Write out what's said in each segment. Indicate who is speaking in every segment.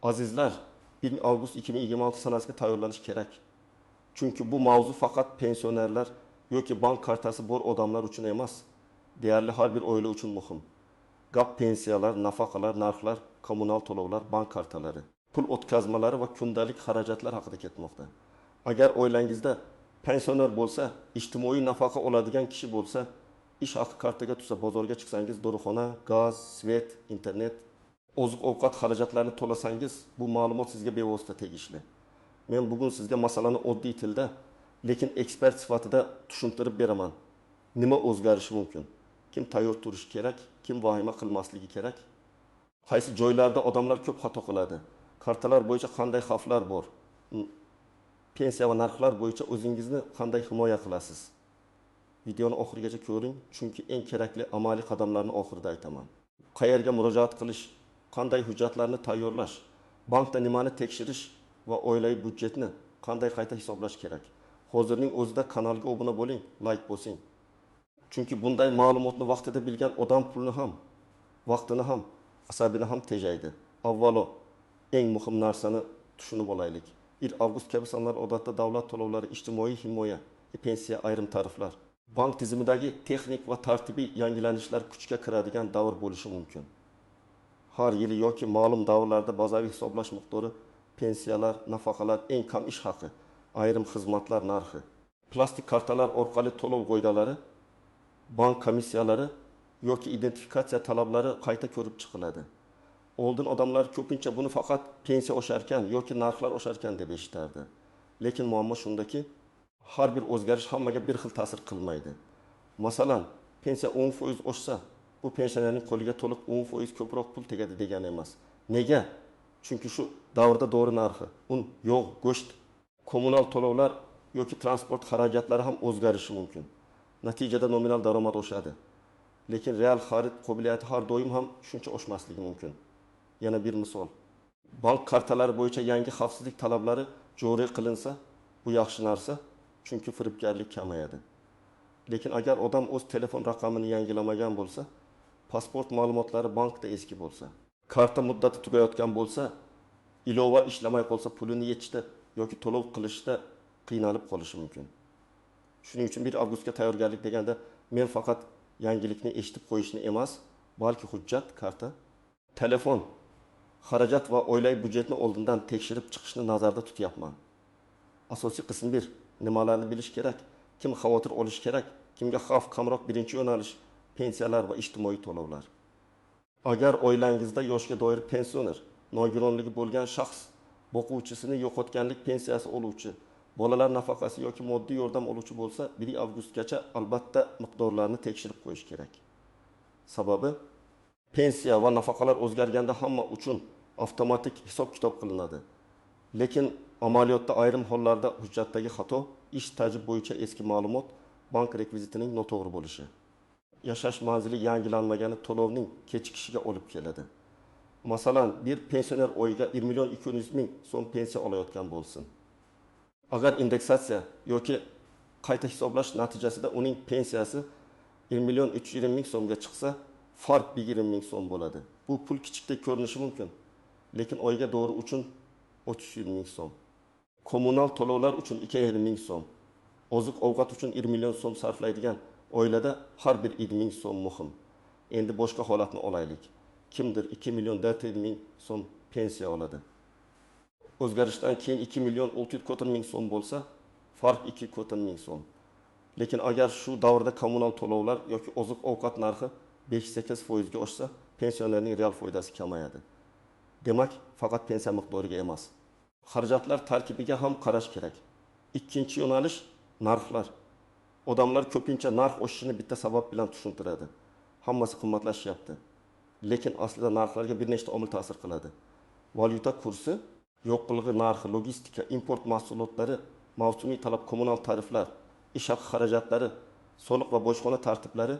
Speaker 1: Azizlar, 1 avgust 2026 sanasiga tayyorlanish kerak. Chunki bu mavzu faqat pensionerlar yoki bank kartasi bor odamlar uchun emas, deyarli har bir oila uchun muhim. Gap pensiyalar, nafaqalar, narxlar, kommunal to'lovlar, bank kartalari, pul o'tkazmalari va kundalik xarajatlar haqida ketmoqda. Agar oilangizda pensioner bo'lsa, ijtimoiy nafaqa oladigan kishi bo'lsa, ish haqi kartaga tushsa, bozorga chiqsangiz, dorixona, gaz, svet, internet, oziq-ovqat xarajatlarini to'lasangiz, bu ma'lumot sizga bevosita tegishli. Men bugun sizga masalani oddiy tilda, lekin ekspert sifatida tushuntirib beraman. Nima o'zgarishi mumkin? Kim tayyor turishi kerak, kim vahima qilmasligi kerak? Qaysi joylarda odamlar ko'p xato qiladi? Kartalar bo'yicha qanday xavflar bor? Pensiya va narxlar bo'yicha o'zingizni qanday himoya qilasiz? Videoni oxirigacha ko'ring, chunki eng kerakli amaliy qadamlarni oxirida aytaman. Qayerga murojaat qilish, qanday hujjatlarni tayyorlash, bankda nimani tekshirish va oilaviy budjetni qanday qayta hisoblash kerak? Hozirning o'zida kanalga obuna bo'ling, like bosing. Chunki bunday ma'lumotni vaqtida bilgan odam pulni ham, vaqtini ham, asabini ham tejaydi. Avvalo, eng muhim narsani tushunib olaylik. 1 avgust kabi sanlar odatda davlat to'lovlari, ijtimoiy himoya, pensiya, ayrim tariflar, bank tizimidagi texnik va tartibiy yangilanishlar kuchga kiradigan davr bo'lishi mumkin. Har yili yoki ma'lum davrlarda bazaviy hisoblash miqdori, pensiyalar, nafaqalar, eng kam ish haqi, ayrim xizmatlar narxi, plastik kartalar orqali to'lov qoidalari, bank komissiyalari yoki identifikatsiya talablari qayta ko'rib chiqiladi. Oldin odamlar ko'pincha buni faqat pensiya osharkan yoki narxlar osharkan deb eshitardi. Lekin muammo shundaki, har bir o'zgarish hammaga bir xil ta'sir qilmaydi. Masalan, pensiya 10% oshsa, bu pensionerning qo'liga to'liq 10% ko'proq pul tegadi degani emas. Nega? Chunki shu davrda dori narxi, un, yog', go'sht, kommunal to'lovlar yoki transport xarajatlari ham o'zgarishi mumkin. Natijada nominal daromad oshadi. Lekin real xarid qobiliyati har doim ham shuncha oshmasligi mumkin. Yana bir misol. Bank kartalari bo'yicha yangi xavfsizlik talablari joriy qilinsa, bu yaxshi narsa, chunki firibgarlik kamayadi. Lekin agar odam o'z telefon raqamini yangilamagan bo'lsa, pasport ma'lumotlari bankda eski bo'lsa, karta muddati tugayotgan bo'lsa, ilova ishlamay qolsa, pulini yechishda yoki to'lov qilishda qiynalib qolishi mumkin. Shuning uchun 1 avgustga tayyorgarlik deganda men faqat yangilikni eshitib qo'yishni emas, balki hujjat, karta, telefon, xarajat va oilaviy budjetni oldindan tekshirib chiqishni nazarda tutyapman. Asosiy qism 1. Nimalarni bilish kerak? Kim xavotir olish kerak? Kimga xavf kamroq? Birinchi yo'nalish pensiyalar va ijtimoiy to'lovlar. Agar oilangizda yoshga doir pensioner, nogironligi bo'lgan shaxs, boquvchisini yo'qotganlik pensiyasi oluvchi, bolalar nafaqasi yoki moddiy yordam oluvchi bo'lsa, 1 avgustgacha albatta miqdorlarni tekshirib qo'yish kerak. Sababi, pensiya va nafaqalar o'zgarganda hamma uchun avtomatik hisob-kitob qilinadi. Lekin amaliyotda ayrim hollarda hujjatdagi xato, ish staji bo'yicha eski ma'lumot, bank rekvizitining noto'g'ri bo'lishi, yashash manzili yangilanmagani to'lovning kechikishiga olib keladi. Masalan, bir pensioner oyiga 1.200.000 so'm pensiya olayotgan bo'lsin. Agar indeksatsiya yoki qayta hisoblash natijasida uning pensiyasi 1.320.000 so'mga chiqsa, farq 20.000 so'm bo'ladi. Bu pul kichikdek ko'rinishi mumkin, lekin oyga doğru uchun 30.000 so'm. Kommunal to'lovlar uchun 2.5 so'm. Oziq-ovqat uchun 1 million so'm sarflaydigan oilada har bir 1.000 so'm muhim. Endi boshqa holatni olaylik. Kimdir 2.400.000 so'm pensiya oladi. O'zgarishdan keyin 2.640.000 so'm bo'lsa, farq 2.000 so'm. Lekin agar shu davrda kommunal to'lovlar yoki oziq-ovqat narxi 5-8% ga oshsa, pensionerning real foydasi kamayadi. Demak, faqat pensiya miqdoriga emas, xarajatlar tarkibiga ham qarash kerak. Ikkinchi yo'nalish narxlar. Odamlar ko'pincha narx oshishini bitta sabab bilan tushuntiradi. Hammasi qimmatlashyapti. Lekin aslida narxlarga bir nechta omil ta'sir qiladi. Valyuta kursi, yo'qligi narxi, logistika, import mahsulotlari, mavsumiy talab, kommunal tariflar, ish haqi xarajatlari, soliq va bojxona tartiblari,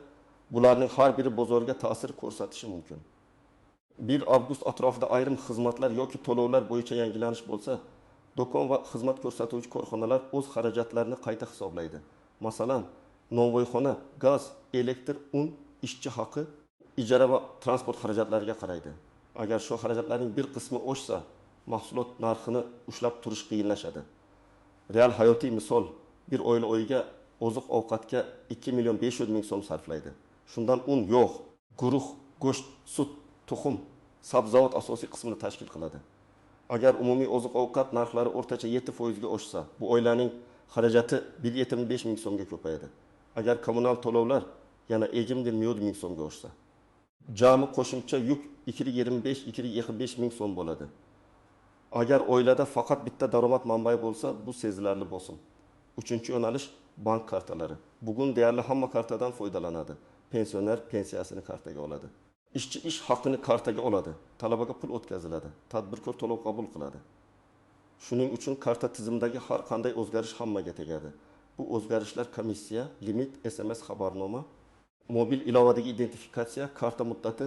Speaker 1: bularning har biri bozorga ta'sir ko'rsatishi mumkin. 1 avgust atrofida ayrim xizmatlar yoki to'lovlar bo'yicha yangilanish bo'lsa, do'kon va xizmat ko'rsatuvchi korxonalar o'z xarajatlarini qayta hisoblaydi. Masalan, novvoyxona, gaz, elektr, un, ishchi haqi, ijara va transport xarajatlariga qaraydi. Agar shu xarajatlarning bir qismi oshsa, mahsulot narxini ushlab turish qiyinlashadi. Real hayotiy misol, bir oila oyiga oziq-ovqatga 2.500.000 so'm sarflaydi. Shundan un, yog', guruch, go'sht, sut, tuxum, sabzavot asosiy qismini tashkil qiladi. Agar umumiy oziq-ovqat narxlari o'rtacha 7% ga oshsa, bu oilaning xarajati 1.75.000 so'mga ko'payadi. Agar kommunal to'lovlar yana 2.1.000 so'mga oshsa, jami qo'shimcha yuk 2.25-2.5 so'm bo'ladi. Agar oilada faqat bitta daromad manbai bo'lsa, bu sezilarli bosim. Uchinchi yo'nalish bank kartalari. Bugun deyarli hamma kartadan foydalanadi. Pensioner pensiyasini kartaga oladi. Ishchi ish haqini kartaga oladi. Talabaga pul o'tkaziladi. Tadbirkor to'lov qabul qiladi. Shuning uchun karta tizimidagi har qanday o'zgarish hammaga tegadi. Bu o'zgarishlar komissiya, limit, SMS xabarnoma, mobil ilovadagi identifikatsiya, karta muddati,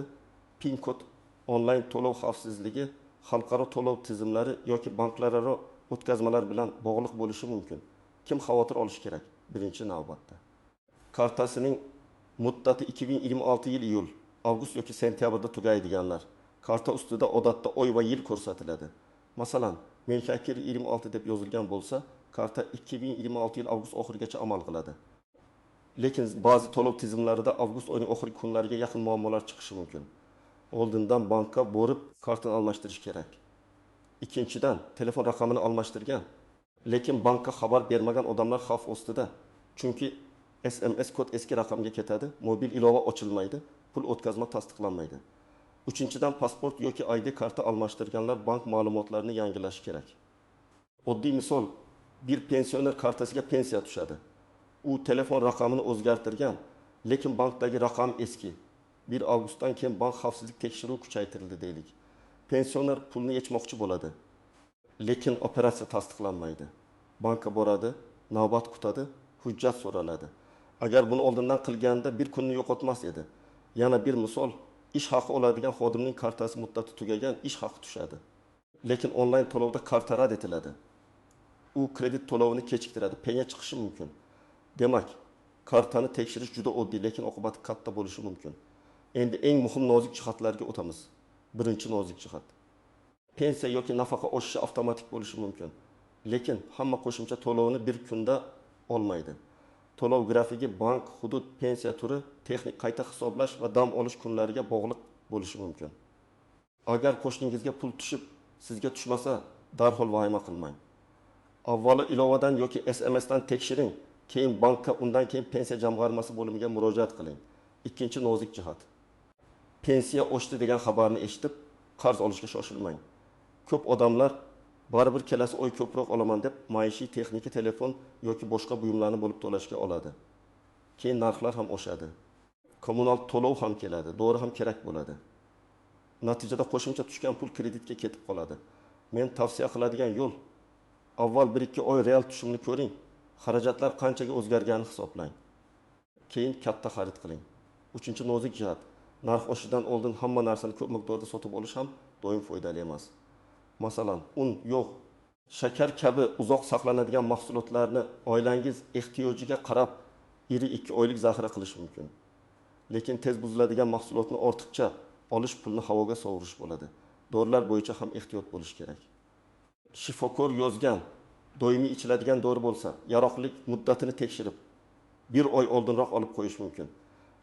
Speaker 1: PIN kod, onlayn to'lov xavfsizligi, xalqaro to'lov tizimlari yoki banklararo o'tkazmalar bilan bog'liq bo'lishi mumkin. Kim xavotir olish kerak? Birinchi navbatda. Kartasining muddati 2026 yil iyul, avgust yoki sentyabrda tugaydiganlar. Karta ustida odatda oy va yil ko'rsatiladi. Masalan, Menshakir 26 deb yozilgan bo'lsa, karta 2026 yil avgust oxirigacha amal qiladi. Lekin ba'zi to'lov tizimlarida avgust oyining oxirgi kunlariga yaqin muammolar chiqishi mumkin. Oldindan bankka borib kartani almashtirish kerak. Ikkinchidan, telefon raqamini almashtirgan, lekin bankka xabar bermagan odamlar xavf ostida. Chunki SMS kod eski raqamga ketadi, mobil ilova ochilmaydi, pul o'tkazma tasdiqlanmaydi. Uchinchidan, pasport yoki ID karta almashtirganlar bank ma'lumotlarini yangilashi kerak. Oddiy misol, bir pensioner kartasiga pensiya tushadi. U telefon raqamini o'zgartirgan, lekin bankdagi raqam eski. 1 avgustdan keyin bank xavfsizlik tekshiruvi kuchaytirildi deylik. Pensioner pulni yechmoqchi bo'ladi, lekin operatsiya tasdiqlanmaydi. Bankka boradi, navbat kutadi, hujjat so'raladi. Agar buni oldindan qilganda bir kunni yo'qotmas edi. Yana bir misol, ish haqi oladigan xodimning kartasi muddati tugagan, ish haqi tushadi. Lekin onlayn to'lovda karta rad etiladi. U kredit to'lovini kechiktiradi, penya chiqishi mumkin. Demak, kartani tekshirish juda oddiy, lekin oqibati katta bo'lishi mumkin. Endi eng muhim nozik jihatlarga o'tamiz. Birinchi nozik jihat. Pensiya yoki nafaqa oshishi avtomatik bo'lishi mumkin. Lekin hamma qo'shimcha to'lovni bir kunda olmaydi. To'lov grafigi bank, hudud, pensiya turi, texnik qayta hisoblash va dam olish kunlariga bog'liq bo'lishi mumkin. Agar qo'shningizga pul tushib, sizga tushmasa, darhol vahima qilmang. Avvalo ilovadan yoki SMSdan tekshiring, keyin bankka, undan keyin pensiya jamg'armasi bo'limiga murojaat qiling. Ikkinchi nozik jihat. Pensiya oshdi degan xabarni eshitib, qarz olishga shoshilmang. Ko'p odamlar baribir kelasi oy ko'proq olaman deb maishiy texnika, telefon yoki boshqa buyumlarni bo'lib to'lashga oladi. Keyin narxlar ham oshadi. Kommunal to'lov ham keladi, to'g'ri ham kerak bo'ladi. Natijada qo'shimcha tushgan pul kreditga ketib qoladi. Men tavsiya qiladigan yo'l, avval 1-2 oy real tushumni ko'ring, xarajatlar qanchaga o'zgarganini hisoblang. Keyin katta xarid qiling. Uchinchi nozik jihat. Narx oshishidan oldin hamma narsani ko'p miqdorda sotib olish ham doim foydali emas. Masalan, un, yog', shakar kabi uzoq saqlanadigan mahsulotlarni oilangiz ehtiyojiga qarab 1-2 oylik zaxira qilish mumkin. Lekin tez buziladigan mahsulotni ortiqcha olish pulni havoga sovurish bo'ladi. Dorilar bo'yicha ham ehtiyot bo'lish kerak. Shifokor yozgan, doimiy ichiladigan dori bo'lsa, yaroqlilik muddatini tekshirib 1 oy oldinroq olib qo'yish mumkin.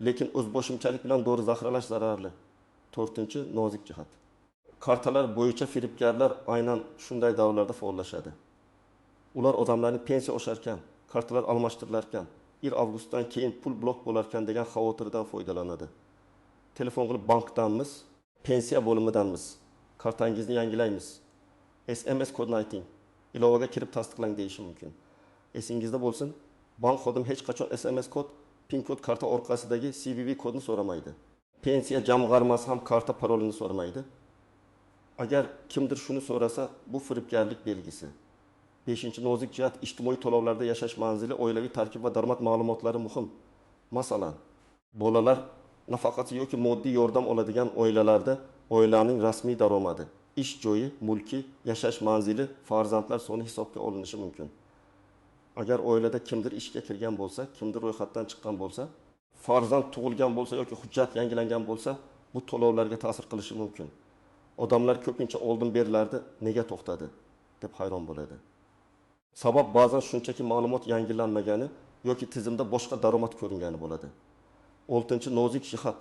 Speaker 1: Lekin o'zboshimchalik bilan dori zaxiralash zararli. 4-nozik jihat. Kartalar bo'yicha firibgarlar aynan shunday davrlarda faollashadi. Ular odamlarning pensiya osharkan, kartalar almashtirilarkan, 1 avgustdan keyin pul blok bo'larkan degan xavotirdan foydalanadi. Telefon qilib bankdanmiz, pensiya bo'limidanmiz, kartangizni yangilaymiz, SMS kodini ayting, ilovaga kirib tasdiqlang deyishi mumkin. Esingizda bo'lsin, bank xodimi hech qachon SMS kod, PIN kod karta orqasidagi CVV kodni so'ramaydi. Pensiya jamg'armasi ham karta parolini so'ramaydi. Agar kimdir shuni so'rasa, bu firibgarlik belgisi. 5-nozik jihat, ijtimoiy to'lovlarda yashash manzili, oilaviy tarkib va daromad ma'lumotlari muhim. Masalan, bolalar nafaqasi yoki moddiy yordam oladigan oilalarda oilaning rasmiy daromadi, ish joyi, mulki, yashash manzili, farzandlar soni hisobga olinishi mumkin. Agar oilada kimdir ishga kirgan bo'lsa, kimdir ro'yxatdan chiqqan bo'lsa, farzand tug'ilgan bo'lsa yoki hujjat yangilangan bo'lsa, bu to'lovlarga ta'sir qilishi mumkin. Odamlar ko'pincha oldin berilardi, nega to'xtadi deb hayron bo'ladi. Sabab ba'zan shunchaki ma'lumot yangilanmagani yoki tizimda boshqa daromad ko'ringani bo'ladi. 6-chi nozik jihat.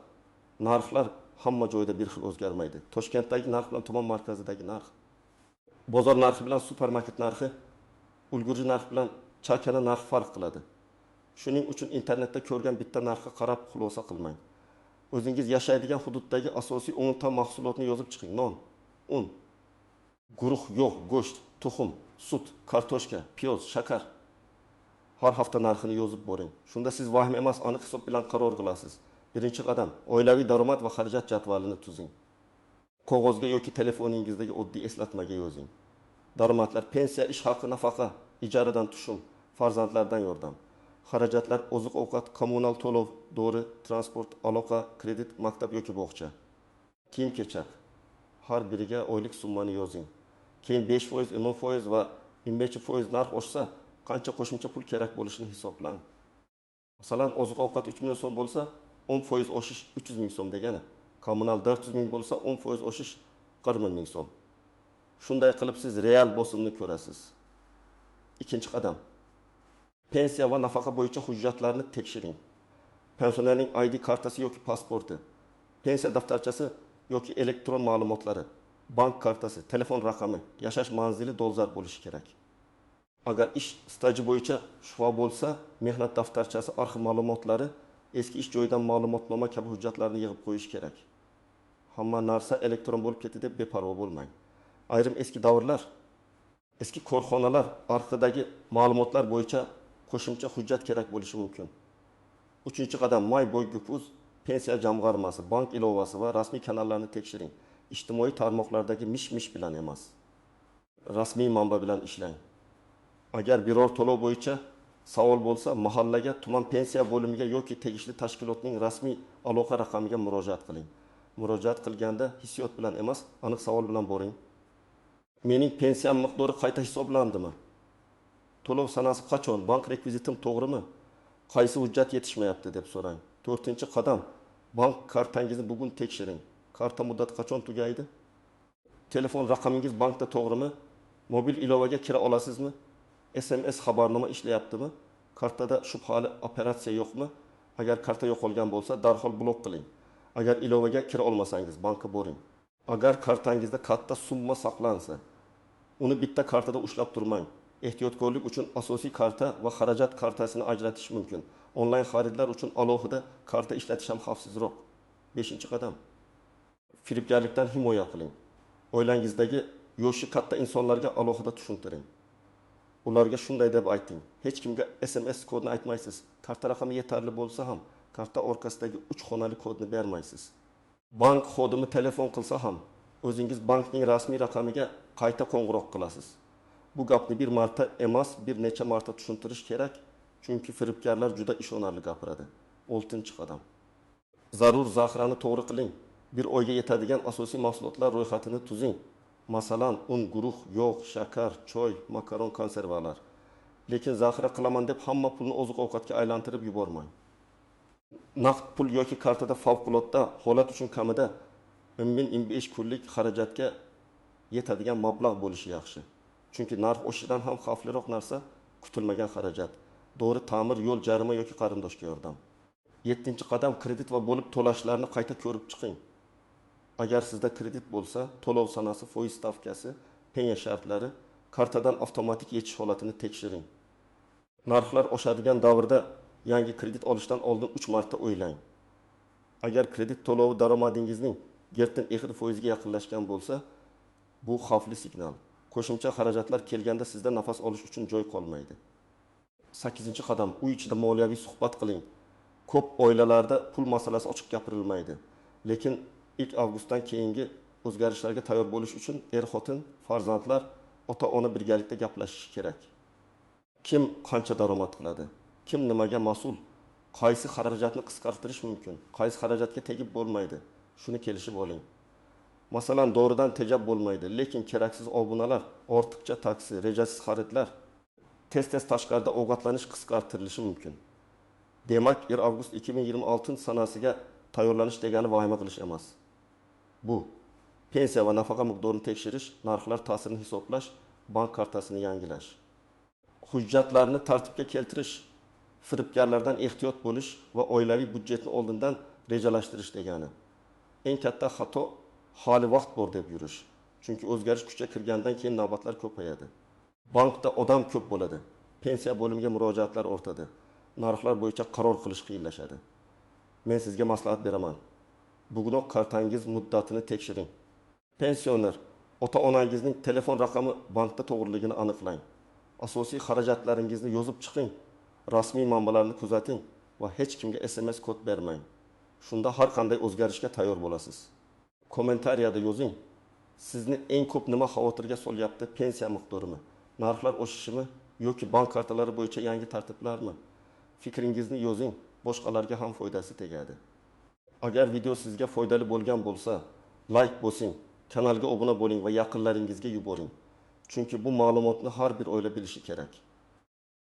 Speaker 1: Narxlar hamma joyda bir xil o'zgarmaydi. Toshkentdagi narx bilan tuman markazidagi narx, bozor narxi bilan supermarket narxi, ulgurji narx bilan chakana narx farq qiladi. Shuning uchun internetda ko'rgan bitta narxga qarab xulosa qilmang. O'zingiz yashaydigan hududdagi asosiy 10 ta mahsulotni yozib chiqing. Non, un, guruh yo'q, go'sht, tuxum, sut, kartoshka, piyoz, shakar. Har hafta narxini yozib boring. Shunda siz vahim emas, aniq hisob bilan qaror qilasiz. Birinchi qadam, oilaviy daromad va xarajat jadvalini tuzing. Qog'ozga yoki telefoningizdagi oddiy eslatmaga yozing. Daromadlar: pensiya, ish haqi, nafaqa, ijaradan tushum, farzandlardan yordam. Xarajatlar: oziq-ovqat, kommunal to'lov, dori, transport, aloqa, kredit, maktab yoki bog'cha. Kiyim-kechak. Har biriga oylik summani yozing. Keyin 5%, 10% va 25% narx oshsa, qancha qo'shimcha pul kerak bo'lishini hisoblang. Masalan, oziq-ovqat 3 million so'm bo'lsa, 10% oshish 300 ming so'm degani. Kommunal 400 ming bo'lsa, 10% oshish 40 ming so'm. Shunday qilib siz real bosimni ko'rasiz. Ikkinchi qadam. Pensiya va nafaqa bo'yicha hujjatlarni tekshiring. Pensionerning ID kartasi yoki pasporti, pensiya daftarchasi yoki elektron ma'lumotlari, bank kartasi, telefon raqami, yashash manzili dolzarb bo'lishi kerak. Agar ish staji bo'yicha shubha bo'lsa, mehnat daftarchasi, arxiv ma'lumotlari, eski ish joyidan ma'lumotnoma kabi hujjatlarni yig'ib qo'yish kerak. Hamma narsa elektron bo'lib ketdi deb beparvo bo'lmang. Ayrim eski davrlar, eski korxonalar arxivdagi ma'lumotlar bo'yicha qo'shimcha hujjat kerak bo'lishi mumkin. 3-qadam, may boy gupuz, pensiya jamg'armasi, bank ilovasi va rasmiy kanallarni tekshiring. Ijtimoiy tarmoqlardagi mish-mish bilan emas, rasmiy manba bilan ishlang. Agar biror to'lov bo'yicha savol bo'lsa, mahallaga, tuman pensiya bo'limiga yoki tegishli tashkilotning rasmiy aloqa raqamiga murojaat qiling. Murojaat qilganda hissiyot bilan emas, aniq savol bilan boring. Mening pensiyam miqdori qayta hisoblandimi? To'lov sanasi qachon? Bank rekvizitim to'g'rimi? Qaysi hujjat yetishmayapti deb so'rang. 4-qadam, bank kartangizni bugun tekshiring. Karta muddati qachon tugaydi? Telefon raqamingiz bankda to'g'rimi? Mobil ilovaga kira olasizmi? SMS xabarnoma ishlayaptimi? Kartada shubhali operatsiya yo'qmi? Agar karta yo'qolgan bo'lsa, darhol blok qiling. Agar ilovaga kira olmasangiz, bankka boring. Agar kartangizda katta summa saqlansa, uni bitta kartada ushlab turmang. Ehtiyotkorlik uchun asosiy karta va xarajat kartasini ajratish mumkin. Onlayn xaridlar uchun alohida karta ishlatish ham xavfsizroq. 5-qadam. Firibgarlikdan himoya qiling. Oilangizdagi yoshi katta insonlarga alohida tushuntiring. Ularga shunday deb ayting: hech kimga SMS kodni aytmaysiz. Karta raqami yetarli bo'lsa ham, karta orqasidagi 3 xonali kodni bermaysiz. Bank xodimi telefon qilsa ham, o'zingiz bankning rasmiy raqamiga qayta qo'ng'iroq qilasiz. Bu gapni bir marta emas, bir necha marta tushuntirish kerak, chunki firibgarlar juda ishonarli gapiradi. 6-qadam. Zarur zaxirani to'g'ri qiling. Bir oyga yetadigan asosiy mahsulotlar ro'yxatini tuzing. Masalan, un, guruh, yog', shakar, choy, makaron, konservalar. Lekin zaxira qilaman deb hamma pulni oziq-ovqatga aylantirib yubormang. Naqd pul yoki kartada favqulodda holat uchun kamida 10,000-15 kunlik xarajatga yetadigan mablag' bo'lishi yaxshi. Chunki narx o'shishidan ham xavfliroq narsa kutilmagan xarajat. Dori, ta'mir, yo'l jarima yoki qarindoshga yordam. 7-qadam, kredit va bo'lib to'lashlarni qayta ko'rib chiqing. Agar sizda kredit bo'lsa, to'lov sanasi, foiz stavkasi, penya shartlari, kartadan avtomatik yechish holatini tekshiring. Narxlar oshadigan davrda yangi kredit olishdan oldin 3 marta o'ylang. Agar kredit to'lovi daromadingizning gertin egri foizga yaqinlashgan bo'lsa, bu xavfli signal. Qo'shimcha xarajatlar kelganda sizda nafas olish uchun joy qolmaydi. 8-qadam, uy ichida moliyaviy suhbat qiling. Ko'p oilalarda pul masalasi ochiq gapirilmaydi. Lekin ilk avgustdan keyingi o'zgarishlarga tayyor bo'lish uchun xotin, farzandlar, ota-ona birgalikda gaplashishi kerak. Kim qancha daromad qiladi? Kim nimaga mas'ul? Qaysi xarajatni qisqartirish mumkin? Qaysi xarajatga tegib bo'lmaydi? Shuni kelishib oling. Masalan, doridan tejab bo'lmaydi, lekin keraksiz obunalar, ortiqcha taksi, rejasiz xaridlar, tez-tez tashqarida ovqatlanish qisqartirilishi mumkin. Demak, 1 avgust 2026 sanasiga tayyorlanish degani vahima qilish emas. Bu pensiya va nafaqa miqdorini tekshirish, narxlar ta'sirini hisoblash, bank kartasini yangilash. Hujjatlarni tartibga keltirish, firibgarlardan ehtiyot bo'lish va oilaviy budjetni oldindan rejalashtirish degani. Eng katta xato hali vaqt bor deb yurish. Chunki o'zgarish kuchga kirgandan keyin navbatlar ko'payadi. Bankda odam ko'p bo'ladi. Pensiya bo'limiga murojaatlar ortadi. Narxlar bo'yicha qaror qilish qiyinlashadi. Men sizga maslahat beraman. Bugunoq kartangiz muddatini tekshiring. Pensioner, ota-onangizning telefon raqami bankda to'g'riligini aniqlang. Asosiy xarajatlaringizni yozib chiqing. Rasmiy manbalarni kuzating va hech kimga SMS kod bermang. Shunda har qanday o'zgarishga tayyor bo'lasiz. Kommentariyada yozing. Sizni eng ko'p nima xavotirga solyapti? Pensiya miqdorimi? Narxlar o'sishimi yoki bank kartalari bo'yicha yangi tartiblarmi? Fikringizni yozing, boshqalarga ham foydasi tegadi. Agar video sizga foydali bo'lgan bo'lsa, like bosing, kanalga obuna bo'ling va yaqinlaringizga yuboring. Chunki bu ma'lumotni har bir oila bilishi kerak.